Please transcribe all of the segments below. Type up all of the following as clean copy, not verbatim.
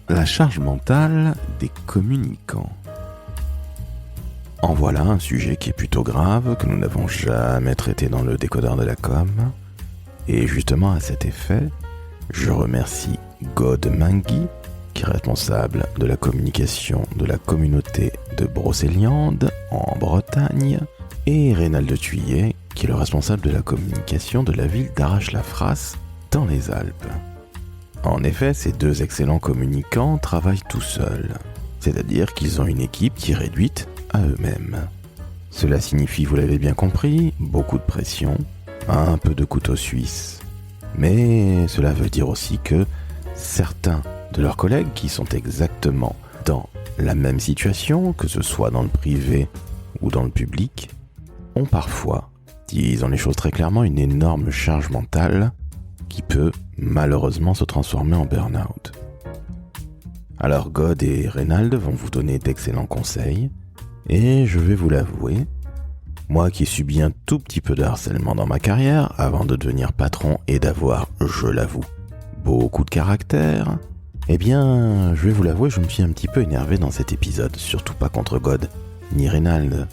La charge mentale des communicants. En voilà un sujet qui est plutôt grave, que nous n'avons jamais traité dans le décodeur de la com. Et justement à cet effet, je remercie God Mangui, qui est responsable de la communication de la communauté de Brocéliande en Bretagne, et Reynald Thuillet, qui est le responsable de la communication de la ville d'Arrache-la-Frasse dans les Alpes. En effet, ces deux excellents communicants travaillent tout seuls, c'est-à-dire qu'ils ont une équipe qui est réduite à eux-mêmes. Cela signifie, vous l'avez bien compris, beaucoup de pression, un peu de couteau suisse. Mais cela veut dire aussi que certains de leurs collègues qui sont exactement dans la même situation, que ce soit dans le privé ou dans le public, ont parfois, disons les choses très clairement, une énorme charge mentale qui peut malheureusement se transformer en burn-out. Alors God et Reynald vont vous donner d'excellents conseils, et je vais vous l'avouer, moi qui ai subi un tout petit peu de harcèlement dans ma carrière avant de devenir patron et d'avoir, je l'avoue, beaucoup de caractère, eh bien, je vais vous l'avouer, je me suis un petit peu énervé dans cet épisode, surtout pas contre God, ni Reynald.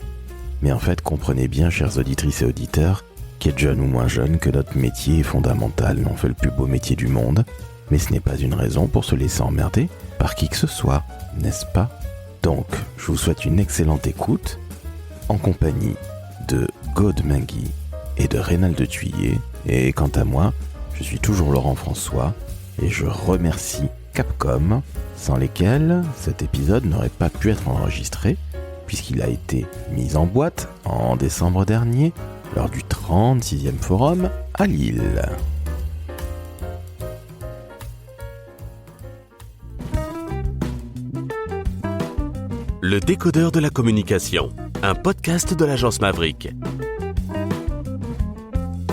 Mais en fait, comprenez bien, chères auditrices et auditeurs, qu'être jeune ou moins jeune, que notre métier est fondamental. On fait le plus beau métier du monde, mais ce n'est pas une raison pour se laisser emmerder par qui que ce soit, n'est-ce pas? Donc, je vous souhaite une excellente écoute, en compagnie de God Mangui et de Reynald Thuillet. Et quant à moi, je suis toujours Laurent François, et je remercie Capcom, sans lesquels cet épisode n'aurait pas pu être enregistré, puisqu'il a été mis en boîte en décembre dernier, lors du 36e forum à Lille. Le décodeur de la communication, un podcast de l'agence Maverick.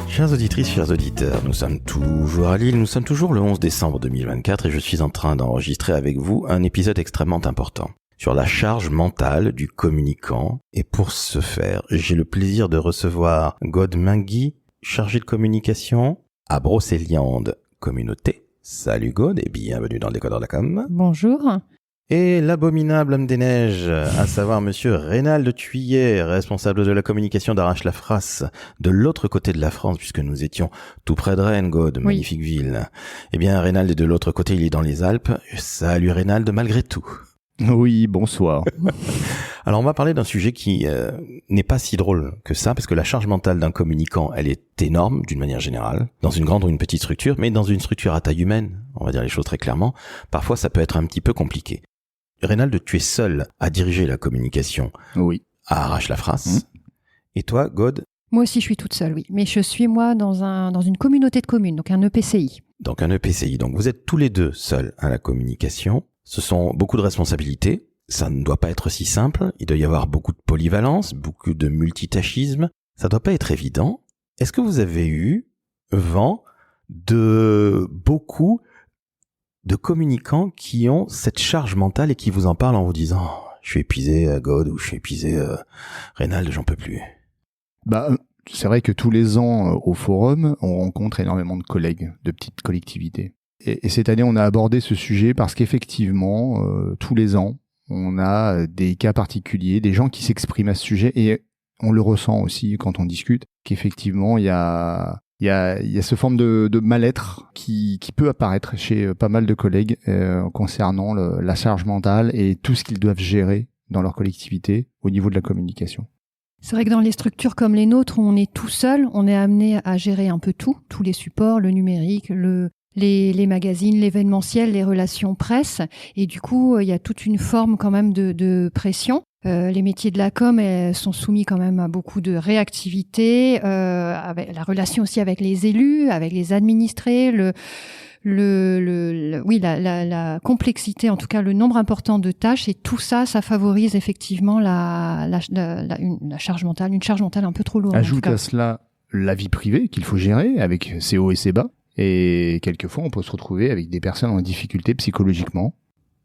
Chères auditrices, chers auditeurs, nous sommes toujours à Lille, nous sommes toujours le 11 décembre 2024 et je suis en train d'enregistrer avec vous un épisode extrêmement important sur la charge mentale du communicant. Et pour ce faire, j'ai le plaisir de recevoir God Mangui, chargé de communication à Brocéliande Communauté. Salut God et bienvenue dans le décodeur de la com. Bonjour. Et l'abominable homme des neiges, à savoir monsieur Reynald Thuillet, responsable de la communication d'Arrache-la-Frasse, de l'autre côté de la France, puisque nous étions tout près de Rennes, God, Oui. magnifique ville. Eh bien, Reynald est de l'autre côté, il est dans les Alpes. Salut Reynald, malgré tout. Oui, bonsoir. Alors, on va parler d'un sujet qui n'est pas si drôle que ça, parce que la charge mentale d'un communicant, elle est énorme, d'une manière générale, dans une grande ou une petite structure, mais dans une structure à taille humaine, on va dire les choses très clairement, parfois ça peut être un petit peu compliqué. Reynald, tu es seul à diriger la communication Oui. à Arrache-la-Frasse. Et toi, God? Moi aussi, je suis toute seule, oui. Mais je suis, moi, dans une communauté de communes, donc un EPCI. Donc un EPCI. Donc vous êtes tous les deux seuls à la communication. Ce sont beaucoup de responsabilités. Ça ne doit pas être si simple. Il doit y avoir beaucoup de polyvalence, beaucoup de multitâchisme. Ça ne doit pas être évident. Est-ce que vous avez eu vent de beaucoup de communicants qui ont cette charge mentale et qui vous en parlent en vous disant « Je suis épuisé, God » ou « Je suis épuisé, Reynald, j'en peux plus ». C'est vrai que tous les ans, au forum, on rencontre énormément de collègues, de petites collectivités. Et cette année, on a abordé ce sujet parce qu'effectivement, tous les ans, on a des cas particuliers, des gens qui s'expriment à ce sujet, et on le ressent aussi quand on discute, qu'effectivement, il y a ce forme de mal-être qui peut apparaître chez pas mal de collègues concernant la charge mentale et tout ce qu'ils doivent gérer dans leur collectivité au niveau de la communication. C'est vrai que dans les structures comme les nôtres, on est tout seul, on est amené à gérer un peu tout, tous les supports, le numérique, les magazines, l'événementiel, les relations presse, et du coup, il y a toute une forme quand même de pression. Les métiers de la com sont soumis quand même à beaucoup de réactivité, avec la relation aussi avec les élus, avec les administrés, la complexité, en tout cas le nombre important de tâches, et tout ça, ça favorise effectivement une charge mentale un peu trop lourde. Ajoute à cela la vie privée qu'il faut gérer avec ses hauts et ses bas, et quelquefois on peut se retrouver avec des personnes en difficulté psychologiquement.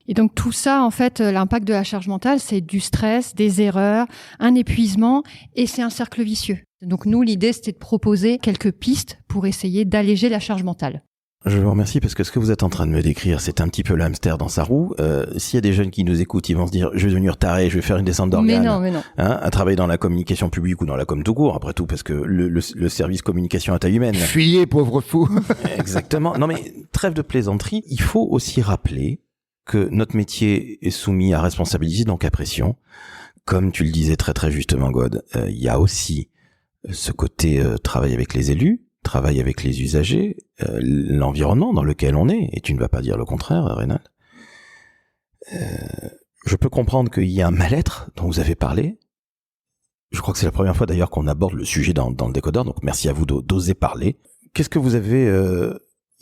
Et donc tout ça, en fait, l'impact de la charge mentale, c'est du stress, des erreurs, un épuisement, et c'est un cercle vicieux. Donc nous, l'idée, c'était de proposer quelques pistes pour essayer d'alléger la charge mentale. Je vous remercie parce que ce que vous êtes en train de me décrire, c'est un petit peu l'hamster dans sa roue. S'il y a des jeunes qui nous écoutent, ils vont se dire, je vais devenir taré, je vais faire une descente d'organes. Mais non. Hein, à travailler dans la communication publique ou dans la com tout court, après tout, parce que le service communication à taille humaine. Fuyez, pauvre fou. Exactement. Non mais, trêve de plaisanterie, il faut aussi rappeler que notre métier est soumis à responsabilité, donc à pression. Comme tu le disais très très justement, God, il y a aussi ce côté travail avec les élus, travail avec les usagers, l'environnement dans lequel on est, et tu ne vas pas dire le contraire, Reynald. Je peux comprendre qu'il y a un mal-être dont vous avez parlé. Je crois que c'est la première fois d'ailleurs qu'on aborde le sujet dans le décodeur, donc merci à vous d'oser parler. Qu'est-ce que vous avez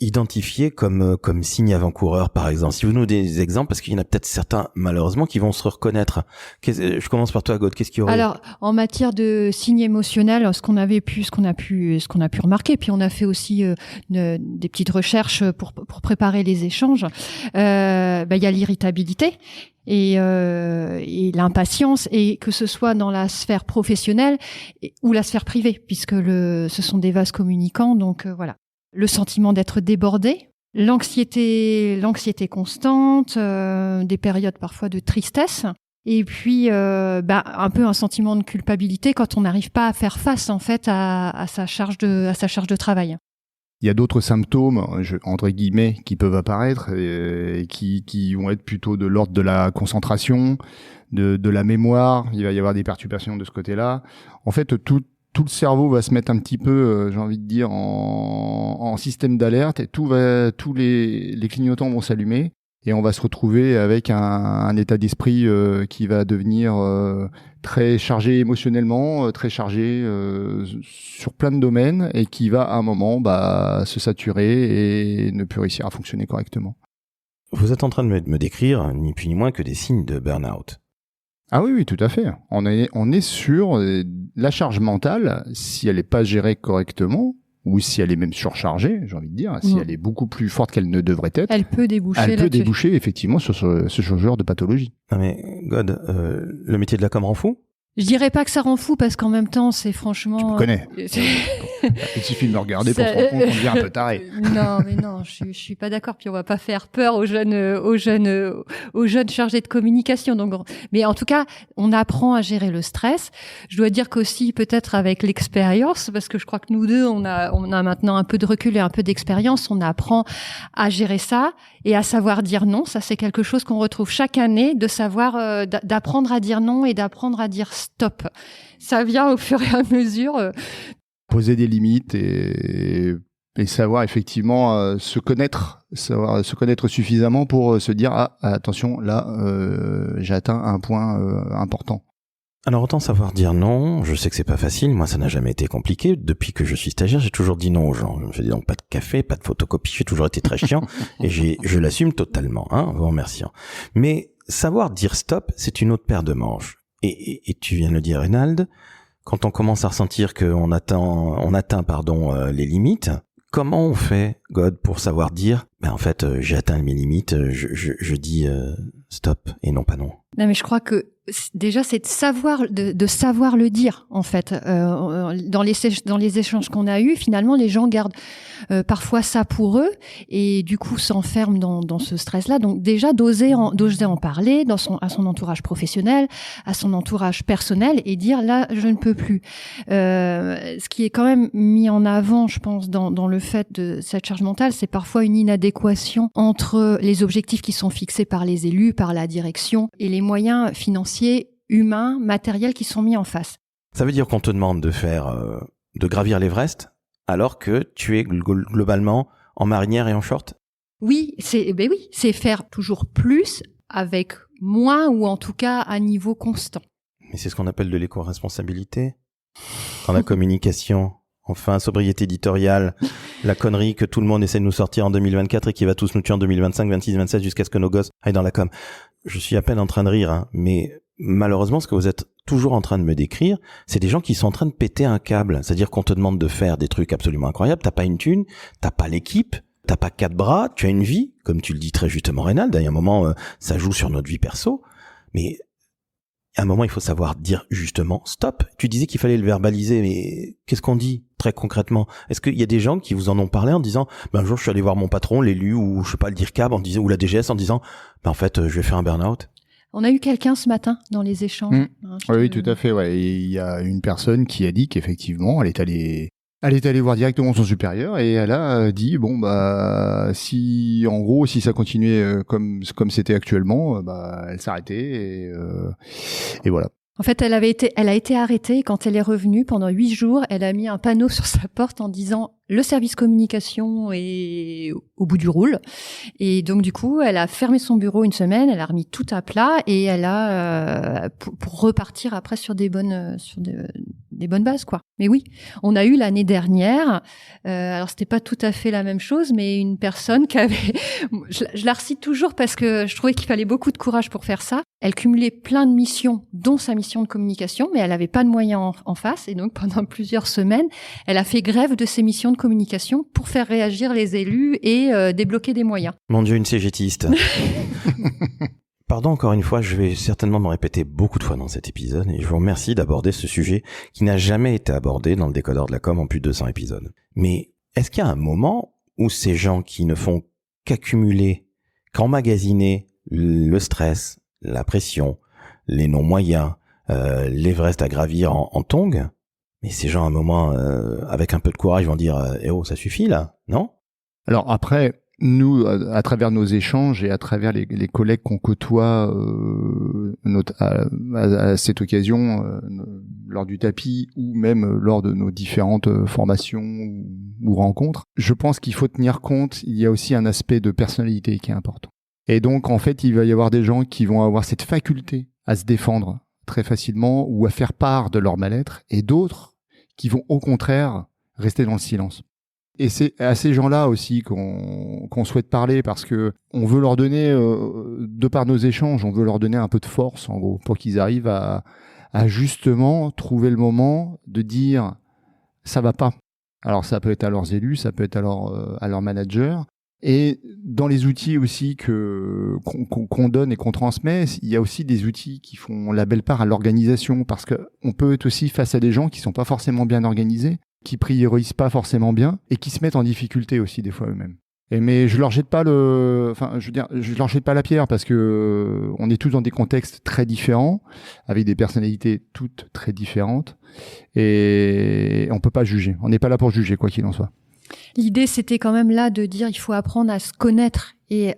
identifié comme signe avant-coureur, par exemple? Si vous nous donnez des exemples, parce qu'il y en a peut-être certains, malheureusement, qui vont se reconnaître. Je commence par toi, God. Qu'est-ce qu'il y aurait? Alors, en matière de signes émotionnels, ce qu'on a pu remarquer, puis on a fait aussi des petites recherches pour préparer les échanges. Il y a l'irritabilité et l'impatience, et que ce soit dans la sphère professionnelle ou la sphère privée, puisque ce sont des vases communicants. Donc voilà. Le sentiment d'être débordé, l'anxiété constante, des périodes parfois de tristesse, et puis un peu un sentiment de culpabilité quand on n'arrive pas à faire face en fait à sa charge de travail. Il y a d'autres symptômes, entre guillemets, qui peuvent apparaître et qui vont être plutôt de l'ordre de la concentration, de la mémoire. Il va y avoir des perturbations de ce côté-là. En fait, tout le cerveau va se mettre un petit peu, j'ai envie de dire, en système d'alerte, et tous les clignotants vont s'allumer, et on va se retrouver avec un état d'esprit qui va devenir très chargé émotionnellement, très chargé sur plein de domaines, et qui va à un moment se saturer et ne plus réussir à fonctionner correctement. Vous êtes en train de me décrire ni plus ni moins que des signes de burn-out. Ah oui, tout à fait. On est sur la charge mentale, si elle n'est pas gérée correctement, ou si elle est même surchargée, j'ai envie de dire, si elle est beaucoup plus forte qu'elle ne devrait être. Elle peut déboucher effectivement sur ce genre de pathologie. Non mais, God, le métier de la com rend fou? Je dirais pas que ça rend fou, parce qu'en même temps, c'est franchement... Tu me connais. Il suffit de me regarder pour se rendre compte qu'on devient un peu taré. Non, je suis pas d'accord. Puis on va pas faire peur aux jeunes chargés de communication. Donc, mais en tout cas, on apprend à gérer le stress. Je dois dire qu'aussi, peut-être avec l'expérience, parce que je crois que nous deux, on a maintenant un peu de recul et un peu d'expérience, on apprend à gérer ça et à savoir dire non. Ça, c'est quelque chose qu'on retrouve chaque année, de savoir, d'apprendre à dire non et d'apprendre à dire stop. Ça vient au fur et à mesure. Poser des limites et savoir effectivement se connaître suffisamment pour se dire attention, là j'ai atteint un point important. Alors autant savoir dire non, je sais que c'est pas facile, moi ça n'a jamais été compliqué. Depuis que je suis stagiaire, j'ai toujours dit non aux gens. Je me faisais donc pas de café, pas de photocopie, j'ai toujours été très chiant et je l'assume totalement, en vous remerciant. Mais savoir dire stop, c'est une autre paire de manches. Et tu viens de le dire, Reynald, quand on commence à ressentir qu'on atteint les limites, comment on fait, God, pour savoir dire, en fait, j'ai atteint mes limites, je dis stop et non pas non. Non, mais je crois que déjà c'est de savoir le dire, en fait. Dans les échanges qu'on a eus, finalement les gens gardent parfois ça pour eux et du coup s'enferment dans ce stress-là. Donc déjà d'oser en parler à son entourage professionnel, à son entourage personnel, et dire là je ne peux plus. Ce qui est quand même mis en avant, je pense, dans le fait de cette charge mentale, c'est parfois une inadéquation entre les objectifs qui sont fixés par les élus, par la direction, et les moyens financiers, humains, matériels qui sont mis en face. Ça veut dire qu'on te demande de gravir l'Everest alors que tu es globalement en marinière et en short? Oui, c'est faire toujours plus avec moins, ou en tout cas à niveau constant. Mais c'est ce qu'on appelle de l'éco-responsabilité dans la communication. Enfin, sobriété éditoriale, la connerie que tout le monde essaie de nous sortir en 2024 et qui va tous nous tuer en 2025, 26, 27 jusqu'à ce que nos gosses aillent dans la com. Je suis à peine en train de rire, mais malheureusement, ce que vous êtes toujours en train de me décrire, c'est des gens qui sont en train de péter un câble. C'est-à-dire qu'on te demande de faire des trucs absolument incroyables, t'as pas une thune, t'as pas l'équipe, t'as pas 4 bras, tu as une vie, comme tu le dis très justement, Reynald. À un moment, ça joue sur notre vie perso, mais À un moment, il faut savoir dire justement stop. Tu disais qu'il fallait le verbaliser, mais qu'est-ce qu'on dit très concrètement? Est-ce qu'il y a des gens qui vous en ont parlé en disant un jour je suis allé voir mon patron, l'élu ou je sais pas le DIRCAB en disant ou la DGS en disant en fait je vais faire un burn-out? On a eu quelqu'un ce matin dans les échanges. Oui, tout à fait. Ouais. Et il y a une personne qui a dit qu'effectivement, elle est allée voir directement son supérieur et elle a dit si ça continuait comme c'était actuellement, elle s'arrêtait et voilà. En fait, elle a été arrêtée. Quand elle est revenue pendant 8 jours, elle a mis un panneau sur sa porte en disant le service communication est au bout du roule. Et donc, du coup, elle a fermé son bureau une semaine, elle a remis tout à plat et elle a, pour repartir après sur des bonnes bases, quoi. Mais oui, on a eu l'année dernière, alors c'était pas tout à fait la même chose, mais une personne qui avait, je la recite toujours parce que je trouvais qu'il fallait beaucoup de courage pour faire ça. Elle cumulait plein de missions, dont sa mission de communication, mais elle avait pas de moyens en face. Et donc, pendant plusieurs semaines, elle a fait grève de ses missions de communication pour faire réagir les élus et débloquer des moyens. Mon Dieu, une cégétiste. Pardon, encore une fois, je vais certainement me répéter beaucoup de fois dans cet épisode et je vous remercie d'aborder ce sujet qui n'a jamais été abordé dans le décodeur de la com en plus de 200 épisodes. Mais est-ce qu'il y a un moment où ces gens qui ne font qu'accumuler, qu'emmagasiner le stress, la pression, les non-moyens, l'Everest à gravir en tongs, mais ces gens à un moment, avec un peu de courage, vont dire « Eh oh, ça suffit là, non ?» Alors après, nous, à travers nos échanges et à travers les collègues qu'on côtoie à cette occasion, lors du tapis ou même lors de nos différentes formations ou rencontres, je pense qu'il faut tenir compte, il y a aussi un aspect de personnalité qui est important. Et donc, en fait, il va y avoir des gens qui vont avoir cette faculté à se défendre très facilement ou à faire part de leur mal-être et d'autres qui vont au contraire rester dans le silence. Et c'est à ces gens-là aussi qu'on souhaite parler parce que on veut leur donner, de par nos échanges, on veut leur donner un peu de force en gros pour qu'ils arrivent à justement trouver le moment de dire ça va pas. Alors ça peut être à leurs élus, ça peut être à leurs managers. Et dans les outils aussi qu'on donne et qu'on transmet, il y a aussi des outils qui font la belle part à l'organisation parce que on peut être aussi face à des gens qui sont pas forcément bien organisés, qui priorisent pas forcément bien et qui se mettent en difficulté aussi des fois eux-mêmes. Mais je leur jette pas je leur jette pas la pierre parce que on est tous dans des contextes très différents, avec des personnalités toutes très différentes et on peut pas juger. On n'est pas là pour juger quoi qu'il en soit. L'idée, c'était quand même là de dire il faut apprendre à se connaître et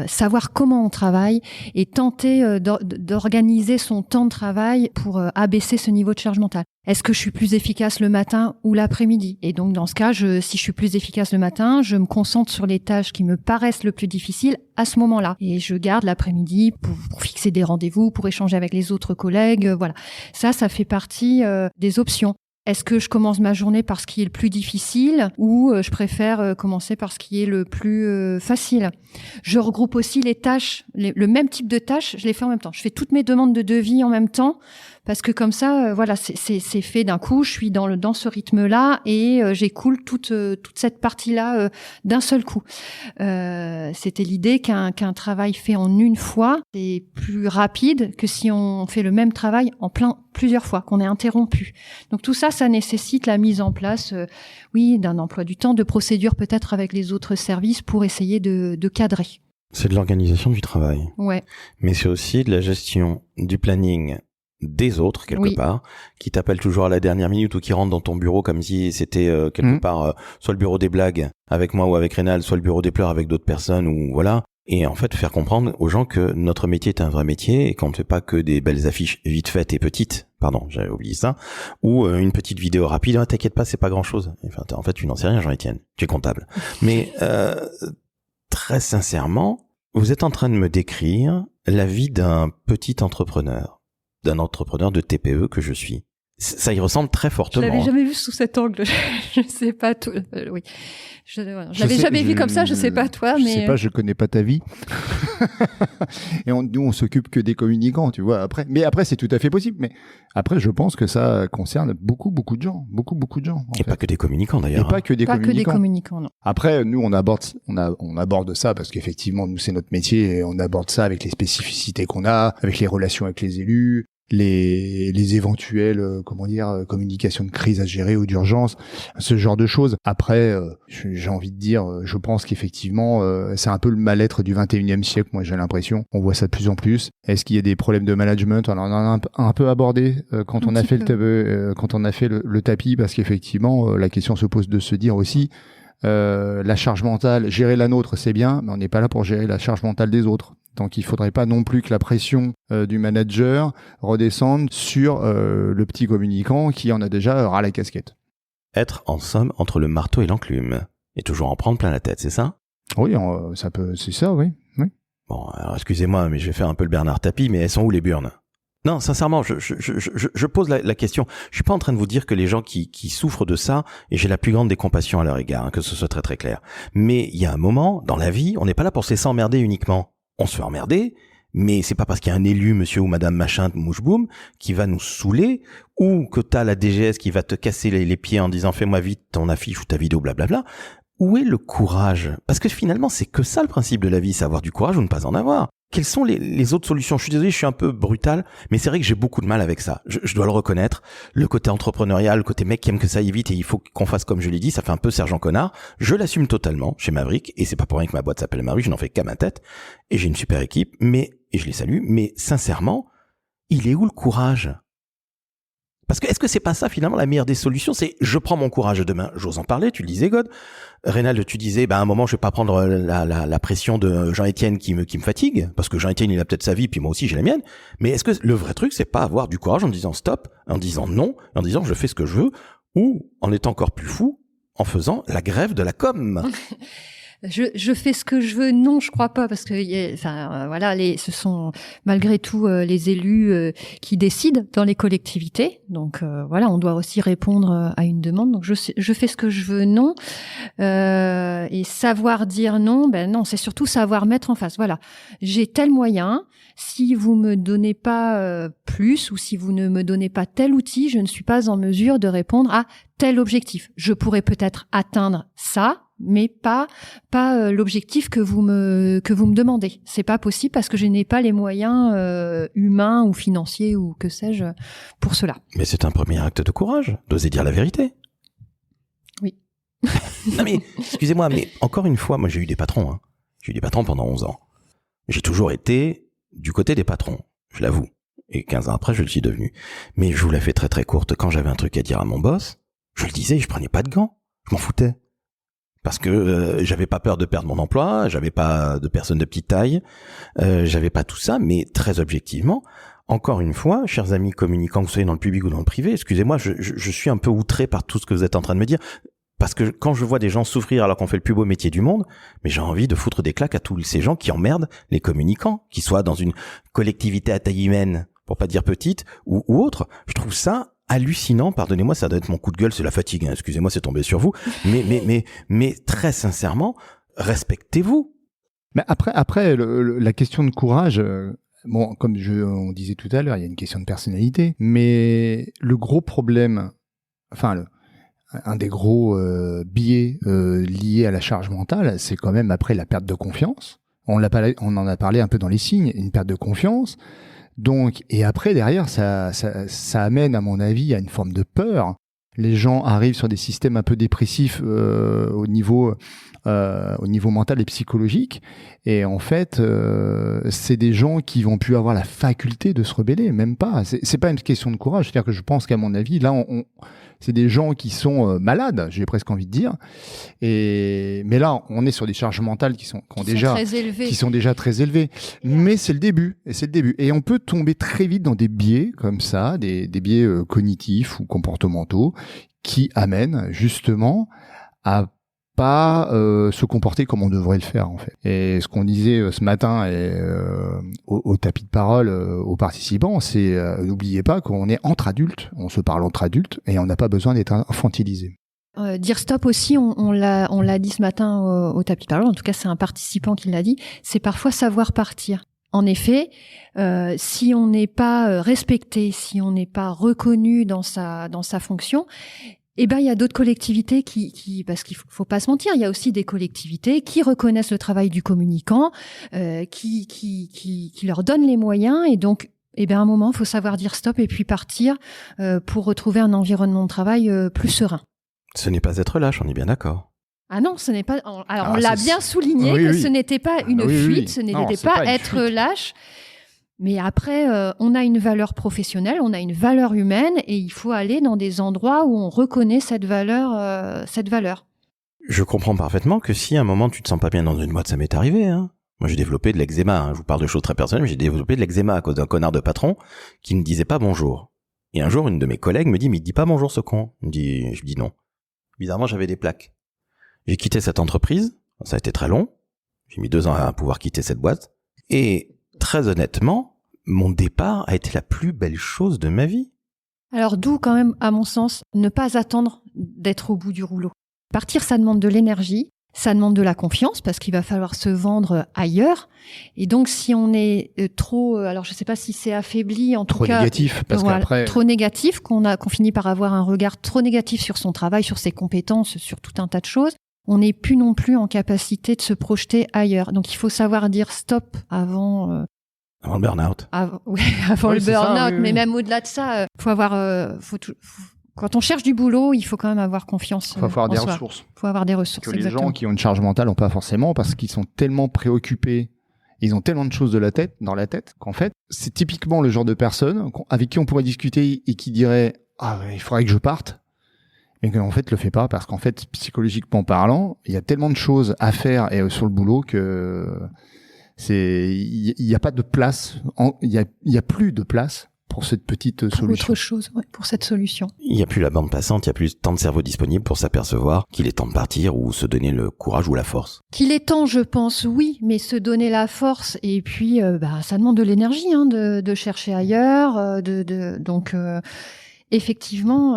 savoir comment on travaille et tenter d'organiser son temps de travail pour abaisser ce niveau de charge mentale. Est-ce que je suis plus efficace le matin ou l'après-midi? Et donc, dans ce cas, si je suis plus efficace le matin, je me concentre sur les tâches qui me paraissent le plus difficiles à ce moment-là. Et je garde l'après-midi pour fixer des rendez-vous, pour échanger avec les autres collègues. Voilà. Ça fait partie des options. Est-ce que je commence ma journée par ce qui est le plus difficile ou je préfère commencer par ce qui est le plus facile? Je regroupe aussi les tâches, le même type de tâches, je les fais en même temps. Je fais toutes mes demandes de devis en même temps parce que comme ça, c'est fait d'un coup. Je suis dans ce rythme-là et j'écoule toute cette partie-là d'un seul coup. C'était l'idée qu'un travail fait en une fois, c'est plus rapide que si on fait le même travail en plusieurs fois, qu'on est interrompu. Donc tout ça, ça nécessite la mise en place, d'un emploi du temps, de procédures peut-être avec les autres services pour essayer de cadrer. C'est de l'organisation du travail. Ouais. Mais c'est aussi de la gestion du planning des autres, quelque part, qui t'appellent toujours à la dernière minute ou qui rentrent dans ton bureau comme si c'était quelque part soit le bureau des blagues avec moi ou avec Rénal, soit le bureau des pleurs avec d'autres personnes ou voilà. Et en fait, faire comprendre aux gens que notre métier est un vrai métier et qu'on ne fait pas que des belles affiches vite faites et petites. Pardon, j'avais oublié ça. Ou une petite vidéo rapide. Ah, t'inquiète pas, c'est pas grand-chose. Enfin, en fait, tu n'en sais rien, Jean-Étienne. Tu es comptable. Mais très sincèrement, vous êtes en train de me décrire la vie d'un petit entrepreneur, d'un entrepreneur de TPE que je suis. Ça y ressemble très fortement. Je l'avais jamais vu sous cet angle. Je sais pas tout. Oui. Je l'avais jamais vu comme ça. Je sais pas toi, mais. Je sais pas. Je connais pas ta vie. Et nous, on s'occupe que des communicants, tu vois. Mais après, c'est tout à fait possible. Mais après, je pense que ça concerne beaucoup de gens. Beaucoup de gens. Et pas que des communicants, d'ailleurs. Et pas que des communicants. Pas que des communicants, non. Après, nous, on aborde ça parce qu'effectivement, nous, c'est notre métier et on aborde ça avec les spécificités qu'on a, avec les relations avec les élus, les éventuelles communications de crise à gérer ou d'urgence, ce genre de choses. Après, j'ai envie de dire, je pense qu'effectivement, c'est un peu le mal-être du 21e siècle, moi j'ai l'impression. On voit ça de plus en plus. Est-ce qu'il y a des problèmes de management? Alors, on en a un peu abordé quand on a fait le tapis, parce qu'effectivement, la question se pose de se dire aussi, la charge mentale, gérer la nôtre, c'est bien, mais on n'est pas là pour gérer la charge mentale des autres. Donc il faudrait pas non plus que la pression du manager redescende sur le petit communicant qui en a déjà ras la casquette. Être en somme entre le marteau et l'enclume et toujours en prendre plein la tête, c'est ça? Oui, c'est ça, oui. Bon, alors excusez-moi, mais je vais faire un peu le Bernard Tapie, mais elles sont où les burnes? Non, sincèrement, je pose la question. Je suis pas en train de vous dire que les gens qui souffrent de ça, et j'ai la plus grande des compassions à leur égard, hein, que ce soit très très clair. Mais il y a un moment, dans la vie, on n'est pas là pour se laisser emmerder uniquement. On se fait emmerder, mais c'est pas parce qu'il y a un élu, monsieur ou madame machin, mouche-boum, qui va nous saouler, ou que t'as la DGS qui va te casser les pieds en disant fais-moi vite ton affiche ou ta vidéo, blablabla. Où est le courage? Parce que finalement, c'est que ça le principe de la vie, c'est avoir du courage ou ne pas en avoir. Quelles sont les autres solutions? Je suis désolé, je suis un peu brutal, mais c'est vrai que j'ai beaucoup de mal avec ça. Je dois le reconnaître. Le côté entrepreneurial, le côté mec qui aime que ça aille vite et il faut qu'on fasse comme je l'ai dit, ça fait un peu sergent connard. Je l'assume totalement chez Maverick et c'est pas pour rien que ma boîte s'appelle Maverick, je n'en fais qu'à ma tête. Et j'ai une super équipe, et je les salue, mais sincèrement, il est où le courage? Parce que est-ce que c'est pas ça finalement la meilleure des solutions? C'est je prends mon courage demain. J'ose en parler, tu le disais God. Reynald, tu disais à un moment je vais pas prendre la pression de Jean-Étienne qui me fatigue, parce que Jean-Étienne il a peut-être sa vie puis moi aussi j'ai la mienne. Mais est-ce que le vrai truc c'est pas avoir du courage en disant stop, en disant non, en disant je fais ce que je veux, ou en étant encore plus fou en faisant la grève de la com? Je fais ce que je veux. Non, je crois pas, parce que ce sont malgré tout les élus qui décident dans les collectivités. Donc on doit aussi répondre à une demande. Donc je fais ce que je veux. Non. Et savoir dire non, non, c'est surtout savoir mettre en face. Voilà, j'ai tel moyen. Si vous me donnez pas plus, ou si vous ne me donnez pas tel outil, je ne suis pas en mesure de répondre à tel objectif. Je pourrais peut-être atteindre ça, mais pas l'objectif que vous me demandez. C'est pas possible parce que je n'ai pas les moyens humains ou financiers ou que sais-je pour cela. Mais c'est un premier acte de courage, d'oser dire la vérité. Oui. Non mais, excusez-moi, mais encore une fois, moi j'ai eu des patrons. Hein. J'ai eu des patrons pendant 11 ans. J'ai toujours été du côté des patrons, je l'avoue. Et 15 ans après, je le suis devenu. Mais je vous la fais très très courte. Quand j'avais un truc à dire à mon boss, je le disais, je prenais pas de gants. Je m'en foutais. Parce que j'avais pas peur de perdre mon emploi, j'avais pas de personne de petite taille, j'avais pas tout ça, mais très objectivement, encore une fois, chers amis communicants, que vous soyez dans le public ou dans le privé, excusez-moi, je suis un peu outré par tout ce que vous êtes en train de me dire, parce que quand je vois des gens souffrir alors qu'on fait le plus beau métier du monde, mais j'ai envie de foutre des claques à tous ces gens qui emmerdent les communicants, qu'ils soient dans une collectivité à taille humaine, pour pas dire petite, ou autre. Je trouve ça hallucinant, pardonnez-moi, ça doit être mon coup de gueule, c'est la fatigue, hein, excusez-moi, c'est tombé sur vous, mais très sincèrement, respectez-vous. Mais après la question de courage, comme on disait tout à l'heure, il y a une question de personnalité, mais le gros problème, un des gros biais liés à la charge mentale, c'est quand même après la perte de confiance. On en a parlé un peu dans les signes, une perte de confiance. Donc, et après, derrière, ça amène, à mon avis, à une forme de peur. Les gens arrivent sur des systèmes un peu dépressifs au niveau mental et psychologique. Et en fait, c'est des gens qui vont plus avoir la faculté de se rebeller, même pas. C'est pas une question de courage. C'est-à-dire que je pense qu'à mon avis, là, c'est des gens qui sont malades, j'ai presque envie de dire. Mais là, on est sur des charges mentales qui sont déjà très élevées. Mais c'est le début. Et on peut tomber très vite dans des biais comme ça, des biais cognitifs ou comportementaux qui amènent justement à pas se comporter comme on devrait le faire en fait. Et ce qu'on disait ce matin au tapis de parole aux participants, c'est n'oubliez pas qu'on est entre adultes, on se parle entre adultes et on n'a pas besoin d'être infantilisé. Dire stop aussi, on l'a dit ce matin au tapis parlant, en tout cas c'est un participant qui l'a dit, c'est parfois savoir partir. En effet, si on n'est pas respecté, si on n'est pas reconnu dans sa fonction, il y a d'autres collectivités qui parce qu'il faut pas se mentir, il y a aussi des collectivités qui reconnaissent le travail du communicant, qui leur donnent les moyens, et donc à un moment, il faut savoir dire stop et puis partir pour retrouver un environnement de travail plus serein. Ce n'est pas être lâche, on est bien d'accord. Ah non, ce n'est pas. Alors, on l'a bien souligné que ce n'était pas une fuite, ce n'était pas être lâche. Mais après, on a une valeur professionnelle, on a une valeur humaine, et il faut aller dans des endroits où on reconnaît cette valeur. Je comprends parfaitement que si à un moment tu te sens pas bien dans une boîte, ça m'est arrivé. Hein. Moi, j'ai développé de l'eczéma. Hein. Je vous parle de choses très personnelles, mais j'ai développé de l'eczéma à cause d'un connard de patron qui ne disait pas bonjour. Et un jour, une de mes collègues me dit, mais il dit pas bonjour ce con. Je dis non. Bizarrement, j'avais des plaques. J'ai quitté cette entreprise. Ça a été très long. J'ai mis 2 ans à pouvoir quitter cette boîte. Et très honnêtement, mon départ a été la plus belle chose de ma vie. Alors d'où quand même, à mon sens, ne pas attendre d'être au bout du rouleau. Partir, ça demande de l'énergie, ça demande de la confiance, parce qu'il va falloir se vendre ailleurs. Et donc si on est trop, alors je sais pas si c'est affaibli, en tout cas... Trop négatif, parce qu'après... Trop négatif, qu'on finit par avoir un regard trop négatif sur son travail, sur ses compétences, sur tout un tas de choses. On n'est plus non plus en capacité de se projeter ailleurs. Donc il faut savoir dire stop avant... Avant le burn-out. Avant le burn-out, mais même au-delà de ça, faut avoir... Quand on cherche du boulot, il faut quand même avoir confiance. Il faut avoir des ressources. Il faut avoir des ressources. Que les gens qui ont une charge mentale n'ont pas forcément, parce qu'ils sont tellement préoccupés, ils ont tellement de choses dans la tête, qu'en fait, c'est typiquement le genre de personne avec qui on pourrait discuter et qui dirait « Ah, il faudrait que je parte ». Et qu'en fait, le fait pas, parce qu'en fait, psychologiquement parlant, il y a tellement de choses à faire sur le boulot que il y a pas de place, il y a plus de place pour cette petite solution. Autre chose, ouais, pour cette solution. Il n'y a plus la bande passante, il n'y a plus tant de cerveau disponible pour s'apercevoir qu'il est temps de partir ou se donner le courage ou la force. Qu'il est temps, je pense, oui, mais se donner la force, et puis ça demande de l'énergie de chercher ailleurs, donc effectivement,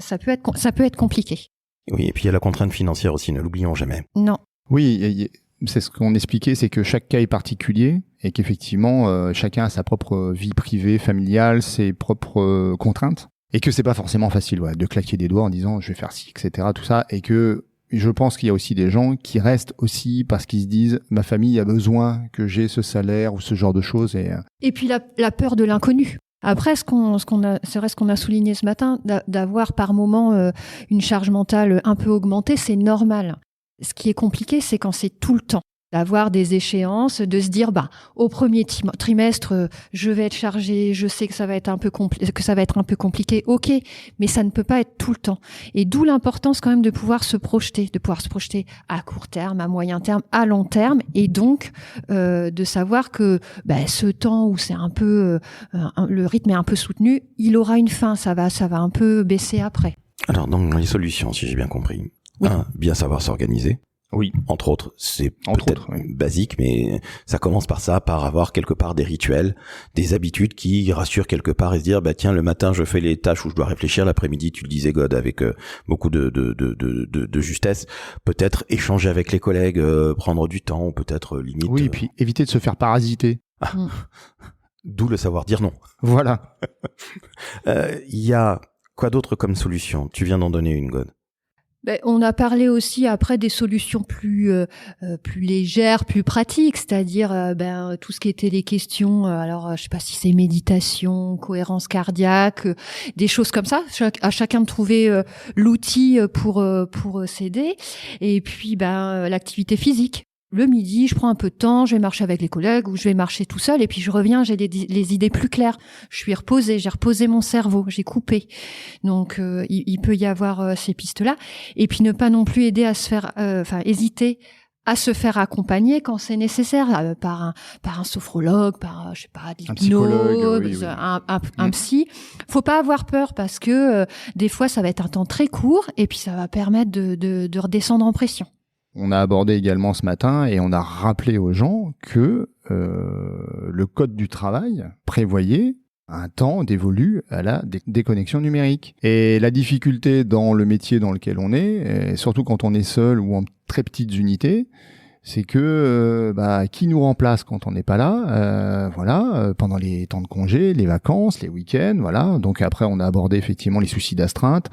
ça peut être compliqué. Oui, et puis il y a la contrainte financière aussi, ne l'oublions jamais. Non. Oui, c'est ce qu'on expliquait, c'est que chaque cas est particulier et qu'effectivement, chacun a sa propre vie privée, familiale, ses propres contraintes, et que c'est pas forcément facile de claquer des doigts en disant je vais faire ci, etc., tout ça, et que je pense qu'il y a aussi des gens qui restent aussi parce qu'ils se disent ma famille a besoin que j'ai ce salaire ou ce genre de choses. Et puis la peur de l'inconnu. Après, c'est vrai ce qu'on a souligné ce matin, d'avoir par moment une charge mentale un peu augmentée, c'est normal. Ce qui est compliqué, c'est quand c'est tout le temps. D'avoir des échéances, de se dire, au premier trimestre, je vais être chargé, je sais que ça va être un peu compliqué, ok, mais ça ne peut pas être tout le temps. Et d'où l'importance quand même de pouvoir se projeter à court terme, à moyen terme, à long terme, et donc de savoir que ce temps où c'est un peu le rythme est un peu soutenu, il aura une fin, ça va un peu baisser après. Alors donc les solutions, si j'ai bien compris. Oui. Bien savoir s'organiser. Oui. Entre autres, c'est peut-être basique, mais ça commence par ça, par avoir quelque part des rituels, des habitudes qui rassurent quelque part et se dire, tiens, le matin, je fais les tâches où je dois réfléchir, l'après-midi, tu le disais, God, avec beaucoup de justesse, peut-être échanger avec les collègues, prendre du temps, ou peut-être limite... Oui, et puis éviter de se faire parasiter. D'où le savoir dire non. Voilà. Il y a quoi d'autre comme solution? Tu viens d'en donner une, God. On a parlé aussi après des solutions plus légères, plus pratiques, c'est-à-dire tout ce qui était les questions. Alors je sais pas si c'est méditation, cohérence cardiaque, des choses comme ça. À chacun de trouver l'outil pour s'aider. Et puis l'activité physique. Le midi, je prends un peu de temps, je vais marcher avec les collègues ou je vais marcher tout seul et puis je reviens, j'ai les idées plus claires. Je suis reposée, j'ai reposé mon cerveau, j'ai coupé. Donc il peut y avoir ces pistes-là. Et puis ne pas non plus aider à se faire, hésiter à se faire accompagner quand c'est nécessaire par un sophrologue, par je sais pas, de l'hypnose, un psy. Faut pas avoir peur parce que des fois ça va être un temps très court et puis ça va permettre de redescendre en pression. On a abordé également ce matin et on a rappelé aux gens que le code du travail prévoyait un temps dévolu à la déconnexion numérique. Et la difficulté dans le métier dans lequel on est, et surtout quand on est seul ou en très petites unités, c'est que qui nous remplace quand on n'est pas là, pendant les temps de congé, les vacances, les week-ends, voilà. Donc après, on a abordé effectivement les soucis d'astreinte,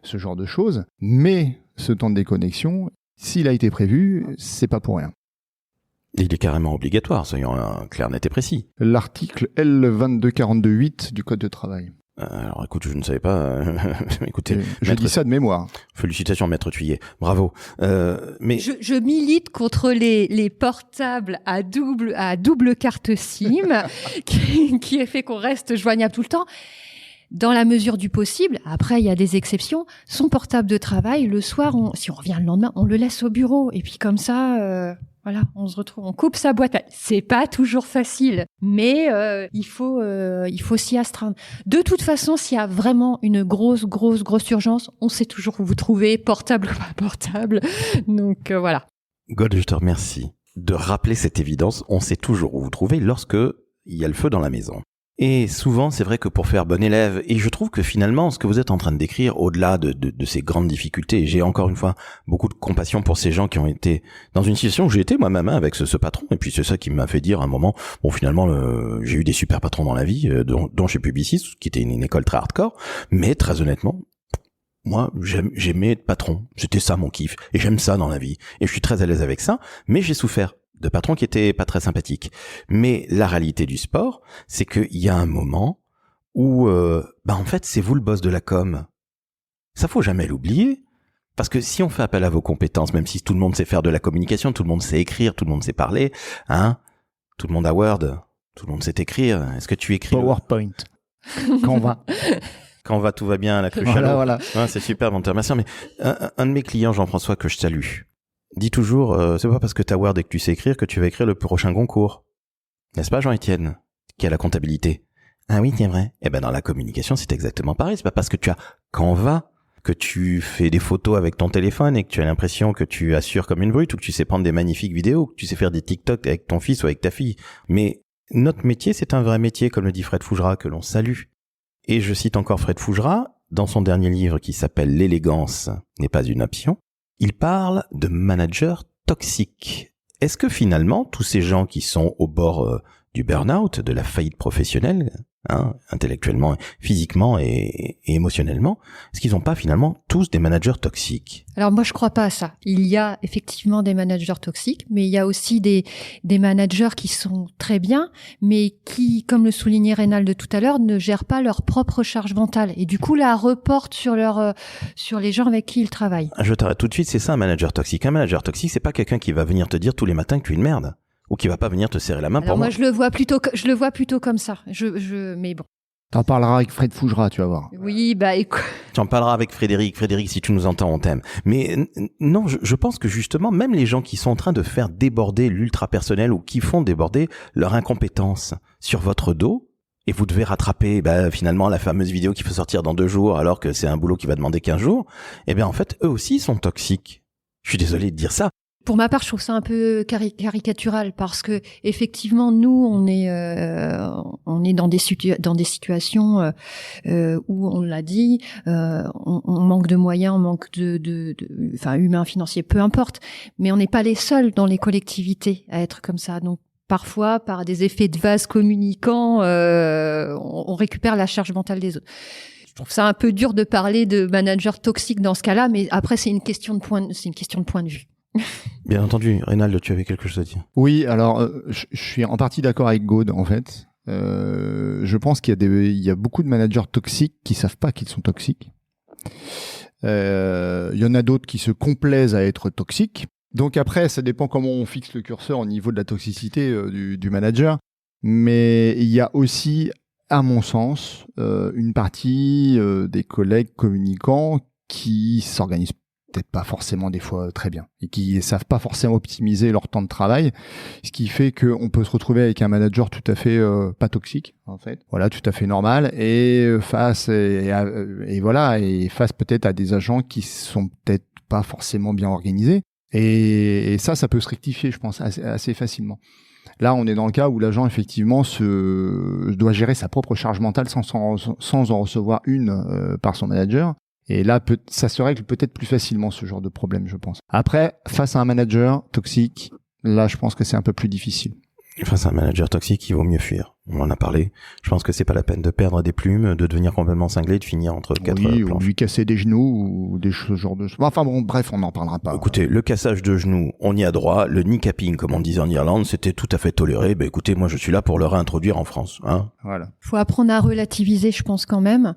ce genre de choses. Mais ce temps de déconnexion, s'il a été prévu, c'est pas pour rien. Il est carrément obligatoire, soyons clairs, net et précis. L'article L2242.8 du Code de travail. Alors écoute, je ne savais pas. Écoutez, je dis ça de mémoire. Félicitations, maître Thuillier. Bravo. Mais je milite contre les portables à double carte SIM qui fait qu'on reste joignable tout le temps. Dans la mesure du possible, après il y a des exceptions, son portable de travail, le soir, si on revient le lendemain, on le laisse au bureau. Et puis comme ça, on se retrouve, on coupe sa boîte. C'est pas toujours facile, mais il faut s'y astreindre. De toute façon, s'il y a vraiment une grosse urgence, on sait toujours où vous trouver, portable ou pas portable. Donc voilà. God, je te remercie de rappeler cette évidence. On sait toujours où vous trouver lorsque il y a le feu dans la maison. Et souvent, c'est vrai que pour faire bon élève, et je trouve que finalement, ce que vous êtes en train de décrire, au-delà de ces grandes difficultés, et j'ai encore une fois beaucoup de compassion pour ces gens qui ont été dans une situation où j'ai été moi-même avec ce patron, et puis c'est ça qui m'a fait dire à un moment, bon finalement, j'ai eu des super patrons dans la vie, dont chez Publicis, qui était une école très hardcore, mais très honnêtement, moi, j'aimais être patron, c'était ça mon kiff, et j'aime ça dans la vie, et je suis très à l'aise avec ça, mais j'ai souffert de patrons qui étaient pas très sympathiques. Mais la réalité du sport, c'est qu'il y a un moment où, en fait, c'est vous le boss de la com. Ça faut jamais l'oublier. Parce que si on fait appel à vos compétences, même si tout le monde sait faire de la communication, tout le monde sait écrire, tout le monde sait parler, tout le monde a Word, tout le monde sait écrire. Est-ce que tu écris PowerPoint. Quand on va, tout va bien à la cruche à l'eau. Voilà. Ouais, c'est super, bon, te remercie. Mais un de mes clients, Jean-François, que je salue, dit toujours, c'est pas parce que t'as Word et que tu sais écrire que tu vas écrire le prochain Goncourt. N'est-ce pas, Jean-Étienne, qui a la comptabilité? Ah oui, c'est vrai. Eh ben, dans la communication, c'est exactement pareil. C'est pas parce que tu as Canva que tu fais des photos avec ton téléphone et que tu as l'impression que tu assures comme une brute, ou que tu sais prendre des magnifiques vidéos, que tu sais faire des TikTok avec ton fils ou avec ta fille. Mais notre métier, c'est un vrai métier, comme le dit Fred Fougerat, que l'on salue. Et je cite encore Fred Fougerat, dans son dernier livre qui s'appelle « L'élégance n'est pas une option », il parle de managers toxiques. Est-ce que finalement, tous ces gens qui sont au bord du burn-out, de la faillite professionnelle, intellectuellement, physiquement et émotionnellement, est-ce qu'ils n'ont pas finalement tous des managers toxiques? Alors moi, je crois pas à ça. Il y a effectivement des managers toxiques, mais il y a aussi des managers qui sont très bien, mais qui, comme le soulignait Reynald tout à l'heure, ne gèrent pas leur propre charge mentale et du coup la reportent sur les gens avec qui ils travaillent. Je t'arrête tout de suite, c'est ça un manager toxique. Un manager toxique, c'est pas quelqu'un qui va venir te dire tous les matins que tu es une merde. Ou qui va pas venir te serrer la main. Alors pour moi. Je le vois plutôt comme ça. Mais bon. T'en parleras avec Fred Fougerat, tu vas voir. Oui, écoute. Tu en parleras avec Frédéric. Frédéric, si tu nous entends, on t'aime. Mais non, je pense que justement, même les gens qui sont en train de faire déborder l'ultra personnel ou qui font déborder leur incompétence sur votre dos, et vous devez rattraper finalement la fameuse vidéo qu'il faut sortir dans 2 jours alors que c'est un boulot qui va demander 15 jours, en fait, eux aussi sont toxiques. Je suis désolé de dire ça. Pour ma part, je trouve ça un peu caricatural parce que effectivement, nous, on est dans des situations où on l'a dit, on manque de moyens, on manque de humains, financiers, peu importe. Mais on n'est pas les seuls dans les collectivités à être comme ça. Donc parfois, par des effets de vase communicants, on récupère la charge mentale des autres. Je trouve ça un peu dur de parler de manager toxique dans ce cas-là, mais après, c'est une question de point de vue. Bien entendu, Reynald, tu avais quelque chose à dire. Oui, alors je suis en partie d'accord avec Gaude en fait. Je pense qu'il y a beaucoup de managers toxiques qui savent pas qu'ils sont toxiques. Il y en a d'autres qui se complaisent à être toxiques. Donc après, ça dépend comment on fixe le curseur au niveau de la toxicité du manager. Mais il y a aussi, à mon sens, une partie des collègues communicants qui s'organisent peut-être pas forcément des fois très bien et qui savent pas forcément optimiser leur temps de travail, ce qui fait qu'on peut se retrouver avec un manager tout à fait pas toxique en fait, voilà, tout à fait normal et face peut-être à des agents qui sont peut-être pas forcément bien organisés Et ça peut se rectifier, je pense, assez facilement. Là, on est dans le cas où l'agent, effectivement, doit gérer sa propre charge mentale sans en recevoir une par son manager. Et là, ça se règle peut-être plus facilement, ce genre de problème, je pense. Après, face à un manager toxique, là, je pense que c'est un peu plus difficile. Face à un manager toxique, il vaut mieux fuir. On en a parlé. Je pense que c'est pas la peine de perdre des plumes, de devenir complètement cinglé, de finir entre quatre planches. Ou lui casser des genoux ou ce genre de choses. Enfin bon, bref, on n'en parlera pas. Écoutez, le cassage de genoux, on y a droit. Le kneecapping, comme on disait en Irlande, c'était tout à fait toléré. Ben écoutez, moi je suis là pour le réintroduire en France. Hein. Voilà. Faut apprendre à relativiser, je pense quand même.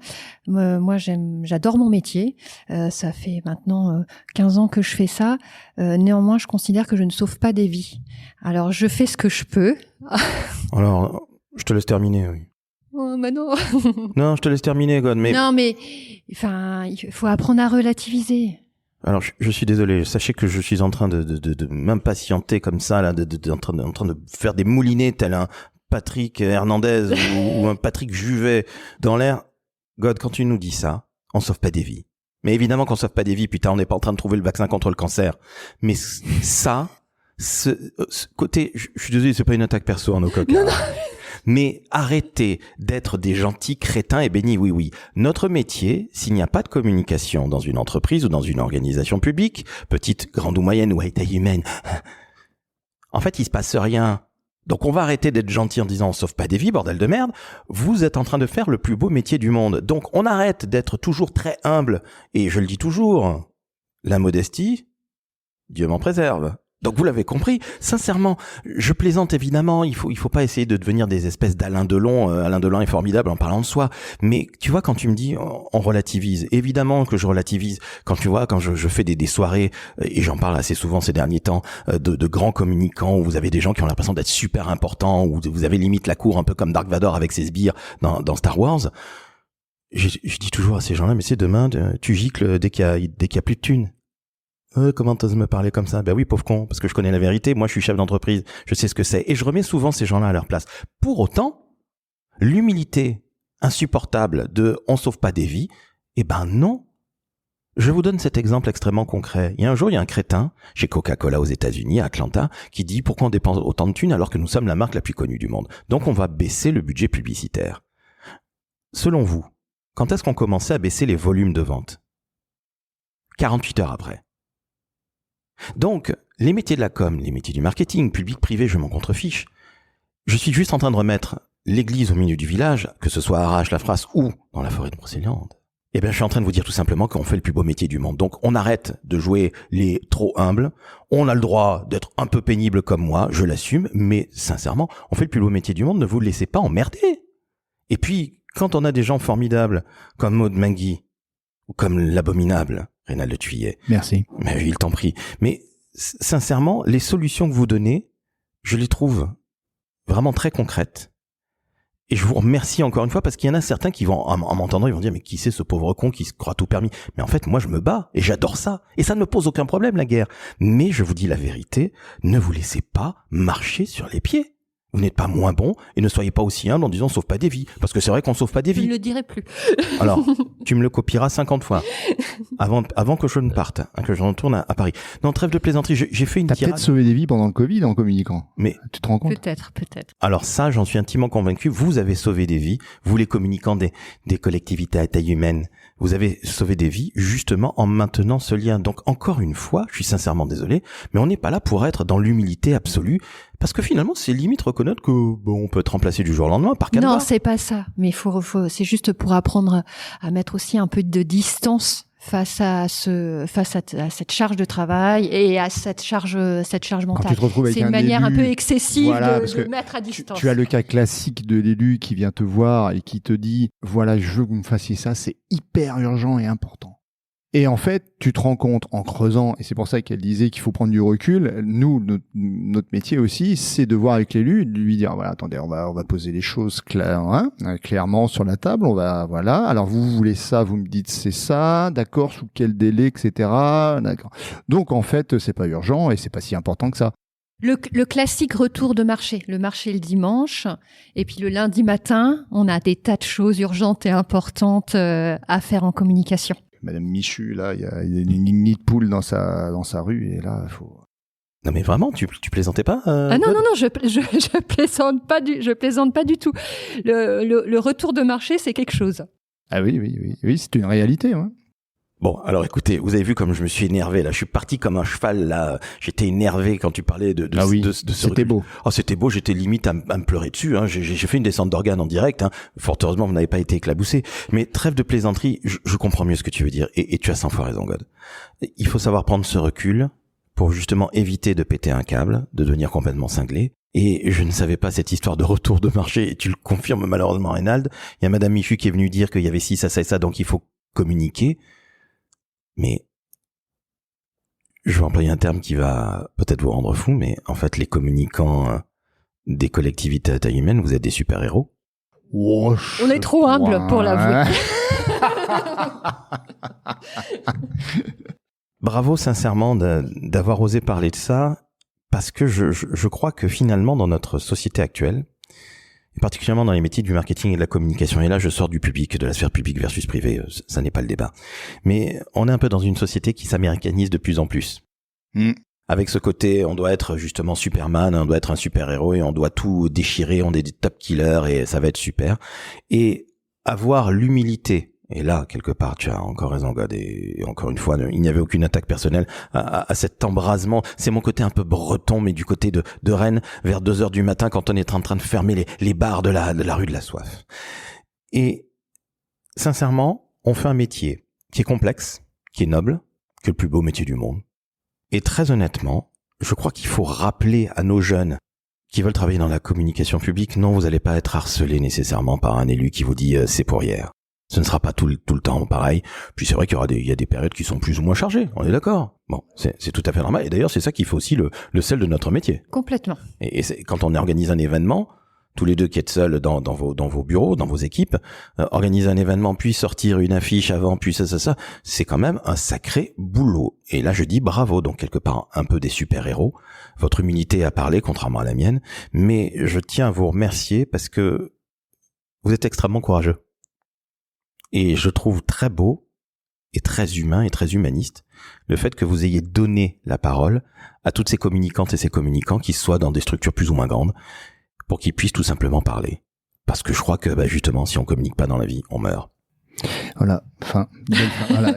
Moi, j'adore mon métier. Ça fait maintenant 15 ans que je fais ça. Néanmoins, je considère que je ne sauve pas des vies. Alors, je fais ce que je peux. Alors, je te laisse terminer, oui. Oh, bah non. Non, je te laisse terminer, God, mais... Non, mais, enfin, il faut apprendre à relativiser. Alors, je suis désolé. Sachez que je suis en train de m'impatienter comme ça, là, en train de faire des moulinets tel un Patrick Hernandez ou un Patrick Juvet dans l'air. God, quand tu nous dis ça, on sauve pas des vies. Mais évidemment qu'on sauve pas des vies. Putain, on n'est pas en train de trouver le vaccin contre le cancer. Mais ça, ce côté, je suis désolé, c'est pas une attaque perso en aucun cas. Non. Mais arrêtez d'être des gentils crétins et bénis, oui. Notre métier, s'il n'y a pas de communication dans une entreprise ou dans une organisation publique, petite, grande ou moyenne ou à taille humaine, en fait, il se passe rien. Donc on va arrêter d'être gentil en disant on sauve pas des vies, bordel de merde. Vous êtes en train de faire le plus beau métier du monde. Donc on arrête d'être toujours très humble. Et je le dis toujours, la modestie, Dieu m'en préserve. Donc vous l'avez compris, sincèrement, je plaisante évidemment, il faut pas essayer de devenir des espèces d'Alain Delon. Alain Delon est formidable en parlant de soi, mais tu vois, quand tu me dis on relativise, évidemment que je relativise. Quand tu vois, quand je fais des soirées, et j'en parle assez souvent ces derniers temps, de grands communicants où vous avez des gens qui ont l'impression d'être super importants, où vous avez limite la cour un peu comme Dark Vador avec ses sbires dans Star Wars. Je dis toujours à ces gens-là, mais c'est demain, tu gicles dès qu'il y a plus de thunes. Comment t'oses me parler comme ça? Ben oui, pauvre con, parce que je connais la vérité. Moi, je suis chef d'entreprise. Je sais ce que c'est. Et je remets souvent ces gens-là à leur place. Pour autant, l'humilité insupportable de « on sauve pas des vies », eh ben non. Je vous donne cet exemple extrêmement concret. Il y a un jour, il y a un crétin chez Coca-Cola aux États-Unis, à Atlanta, qui dit « pourquoi on dépense autant de thunes alors que nous sommes la marque la plus connue du monde? Donc, on va baisser le budget publicitaire. » Selon vous, quand est-ce qu'on commençait à baisser les volumes de vente? 48 heures après. Donc, les métiers de la com, les métiers du marketing, public, privé, je m'en contrefiche. Je suis juste en train de remettre l'église au milieu du village, que ce soit à Arrache-la-Frasse ou dans la forêt de Brocéliande. Eh bien, je suis en train de vous dire tout simplement qu'on fait le plus beau métier du monde. Donc, on arrête de jouer les trop humbles. On a le droit d'être un peu pénible comme moi, je l'assume, mais sincèrement, on fait le plus beau métier du monde, ne vous laissez pas emmerder. Et puis, quand on a des gens formidables, comme Maud Mangui, ou comme l'abominable Rénal Le Thuillet. Merci. Mais il t'en prie. Mais sincèrement, les solutions que vous donnez, je les trouve vraiment très concrètes. Et je vous remercie encore une fois parce qu'il y en a certains qui vont, en m'entendant, ils vont dire mais qui c'est ce pauvre con qui se croit tout permis? Mais en fait, moi je me bats et j'adore ça. Et ça ne me pose aucun problème, la guerre. Mais je vous dis la vérité, ne vous laissez pas marcher sur les pieds. Vous n'êtes pas moins bon et ne soyez pas aussi humble en disant on sauve pas des vies. Parce que c'est vrai qu'on sauve pas des vies. Je ne le dirai plus. Alors, tu me le copieras 50 fois avant que je ne parte, que je retourne à Paris. Non, trêve de plaisanterie, j'ai fait une tirade. T'as peut-être sauvé des vies pendant le Covid en communiquant. Mais tu te rends compte? Peut-être. Alors ça, j'en suis intimement convaincu. Vous avez sauvé des vies, vous les communicants des collectivités à taille humaine. Vous avez sauvé des vies justement en maintenant ce lien. Donc encore une fois, je suis sincèrement désolé, mais on n'est pas là pour être dans l'humilité absolue. Parce que finalement, c'est limite reconnaître que on peut être remplacé du jour au lendemain par Canva. Non, c'est pas ça. Mais c'est juste pour apprendre à mettre aussi un peu de distance face à cette charge de travail et à cette charge mentale. Quand tu te retrouves avec c'est une manière un peu excessive voilà, de mettre à distance. Tu as le cas classique de l'élu qui vient te voir et qui te dit voilà, je veux que vous me fassiez ça, c'est hyper urgent et important. Et en fait, tu te rends compte en creusant, et c'est pour ça qu'elle disait qu'il faut prendre du recul. Nous, notre métier aussi, c'est de voir avec l'élu, de lui dire voilà, attendez, on va poser les choses clairement sur la table. Voilà. Alors vous voulez ça, vous me dites c'est ça, d'accord, sous quel délai, etc. D'accord. Donc en fait, c'est pas urgent et c'est pas si important que ça. Le classique retour de marché. Le marché le dimanche, et puis le lundi matin, on a des tas de choses urgentes et importantes à faire en communication. Madame Michu, là, il y a une nid de poule dans sa rue, et là, il faut... Non mais vraiment, tu plaisantais pas Ah non, je plaisante pas du tout. Le retour de marché, c'est quelque chose. Ah oui, c'est une réalité, ouais. Bon, alors écoutez, vous avez vu comme je me suis énervé là. Je suis parti comme un cheval là. J'étais énervé quand tu parlais de ce c'était recul. beau. Oh, c'était beau. J'étais limite à me pleurer dessus. Hein. J'ai fait une descente d'organes en direct. Hein. Fort heureusement, vous n'avez pas été éclaboussé. Mais trêve de plaisanterie. Je comprends mieux ce que tu veux dire. Et tu as 100 fois raison, God. Il faut savoir prendre ce recul pour justement éviter de péter un câble, de devenir complètement cinglé. Et je ne savais pas cette histoire de retour de marché. Et tu le confirmes malheureusement, Reynald. Il y a Madame Michu qui est venue dire qu'il y avait ci, ça et ça. Donc il faut communiquer. Mais je vais employer un terme qui va peut-être vous rendre fou, mais en fait, les communicants des collectivités à taille humaine, vous êtes des super-héros. On est trop humble pour l'avouer. Bravo sincèrement d'avoir osé parler de ça, parce que je crois que finalement, dans notre société actuelle, et particulièrement dans les métiers du marketing et de la communication. Et là, je sors du public, de la sphère publique versus privée, ça n'est pas le débat. Mais on est un peu dans une société qui s'américanise de plus en plus. Avec ce côté, on doit être justement Superman, on doit être un super-héros et on doit tout déchirer, on est des top killers et ça va être super. Et avoir l'humilité, et là, quelque part, tu as encore raison, God, et encore une fois, il n'y avait aucune attaque personnelle à cet embrasement. C'est mon côté un peu breton, mais du côté de Rennes, vers 2h du matin, quand on est en train de fermer les bars de la rue de la Soif. Et sincèrement, on fait un métier qui est complexe, qui est noble, qui est le plus beau métier du monde. Et très honnêtement, je crois qu'il faut rappeler à nos jeunes qui veulent travailler dans la communication publique, non, vous n'allez pas être harcelé nécessairement par un élu qui vous dit c'est pour hier. Ce ne sera pas tout le temps pareil. Puis c'est vrai qu'il y a des périodes qui sont plus ou moins chargées. On est d'accord. Bon, c'est tout à fait normal. Et d'ailleurs, c'est ça qui fait aussi le sel de notre métier. Complètement. Et quand on organise un événement, tous les deux qui êtes seuls dans vos bureaux, dans vos équipes, organiser un événement, puis sortir une affiche avant, puis ça, c'est quand même un sacré boulot. Et là, je dis bravo. Donc quelque part, un peu des super-héros. Votre humilité a parlé, contrairement à la mienne. Mais je tiens à vous remercier parce que vous êtes extrêmement courageux. Et je trouve très beau et très humain et très humaniste le fait que vous ayez donné la parole à toutes ces communicantes et ces communicants qui soient dans des structures plus ou moins grandes pour qu'ils puissent tout simplement parler. Parce que je crois que justement, si on communique pas dans la vie, on meurt. Voilà,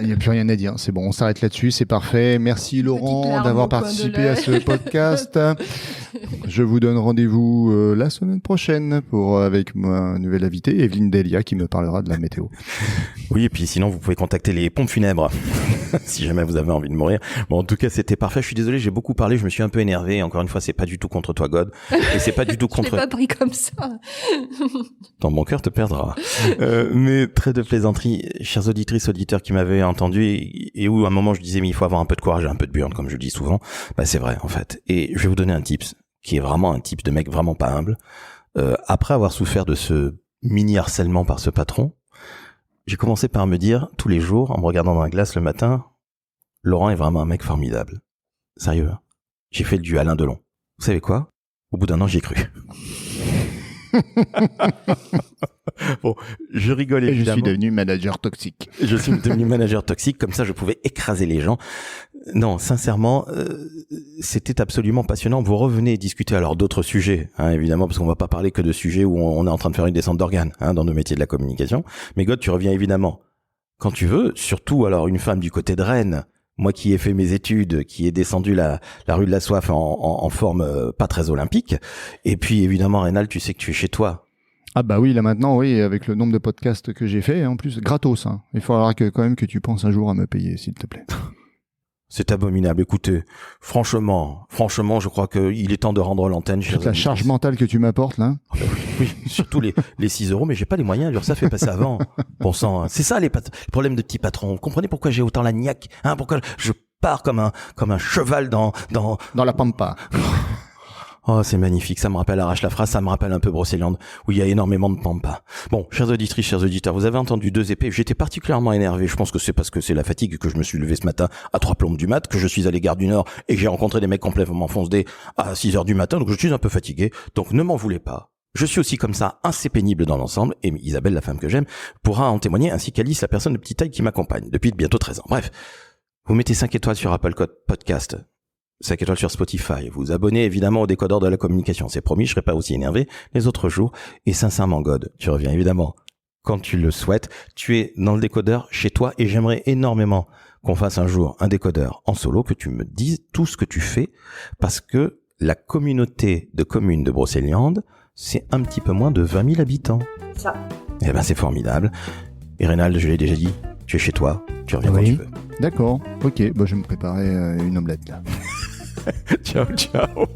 il n'y a plus rien à dire. C'est bon, on s'arrête là-dessus, c'est parfait. Merci Laurent d'avoir participé à ce podcast. Je vous donne rendez-vous la semaine prochaine avec ma nouvelle invitée, Evelyne Delia, qui me parlera de la météo. Oui, et puis sinon, vous pouvez contacter les pompes funèbres, si jamais vous avez envie de mourir. Bon, en tout cas, c'était parfait. Je suis désolé, j'ai beaucoup parlé, je me suis un peu énervé. Encore une fois, c'est pas du tout contre toi, God. Et c'est pas du tout contre... Je l'ai pas pris comme ça. Dans mon cœur te perdra. Mais très de plaisanterie, chers auditrices, auditeurs qui m'avaient entendu et où à un moment je disais mais il faut avoir un peu de courage et un peu de burn, comme je le dis souvent. Bah c'est vrai en fait. Et je vais vous donner un tips qui est vraiment un tips de mec vraiment pas humble. Après avoir souffert de ce mini harcèlement par ce patron, j'ai commencé par me dire tous les jours en me regardant dans la glace le matin, Laurent est vraiment un mec formidable. Sérieux, hein. J'ai fait du Alain Delon. Vous savez quoi? Au bout d'un an, j'y ai cru. Bon, je rigole évidemment. Je suis devenu manager toxique. Je suis devenu manager toxique, comme ça je pouvais écraser les gens. Non, sincèrement, c'était absolument passionnant. Vous revenez discuter alors d'autres sujets, hein, évidemment, parce qu'on va pas parler que de sujets où on est en train de faire une descente d'organes, hein, dans nos métiers de la communication. Mais God, tu reviens évidemment quand tu veux, surtout alors une femme du côté de Rennes, moi qui ai fait mes études, qui ai descendu la rue de la Soif en forme pas très olympique. Et puis évidemment, Reynald, tu sais que tu es chez toi. Ah bah oui, là maintenant, oui, avec le nombre de podcasts que j'ai fait, en plus, gratos. Hein. Il faudra quand même que tu penses un jour à me payer, s'il te plaît. C'est abominable. Écoutez, franchement, je crois qu'il est temps de rendre l'antenne. Toute la charge mentale que tu m'apportes, là. Oui, surtout les 6 €, mais j'ai pas les moyens. Alors ça fait passer avant. Bon sang, c'est ça les problèmes de petits patrons. Vous comprenez pourquoi j'ai autant la niaque, hein? Pourquoi je pars comme un cheval dans la pampa. Oh, c'est magnifique, ça me rappelle Arrache la phrase, ça me rappelle un peu Brocéliande, où il y a énormément de pampa. Bon, chères auditrices, chers auditeurs, vous avez entendu 2 épées, j'étais particulièrement énervé, je pense que c'est parce que c'est la fatigue que je me suis levé ce matin à 3 plombes du mat, que je suis allé Gare du Nord et que j'ai rencontré des mecs complètement foncedés à 6 heures du matin, donc je suis un peu fatigué, donc ne m'en voulez pas. Je suis aussi comme ça, assez pénible dans l'ensemble, et Isabelle, la femme que j'aime, pourra en témoigner, ainsi qu'Alice, la personne de petite taille qui m'accompagne depuis bientôt 13 ans. Bref, vous mettez 5 étoiles sur Apple Podcast, 5 étoiles sur Spotify, vous abonnez évidemment au décodeur de la communication, c'est promis, je serai pas aussi énervé les autres jours, et sincèrement God, tu reviens évidemment quand tu le souhaites, tu es dans le décodeur chez toi, et j'aimerais énormément qu'on fasse un jour un décodeur en solo, que tu me dises tout ce que tu fais, parce que la communauté de communes de Brocéliande, c'est un petit peu moins de 20 000 habitants. Ça. Eh ben, c'est formidable. Et Reynald, je l'ai déjà dit, tu es chez toi, tu reviens quand tu veux. D'accord, ok, je vais me préparer une omelette là. Ciao, ciao.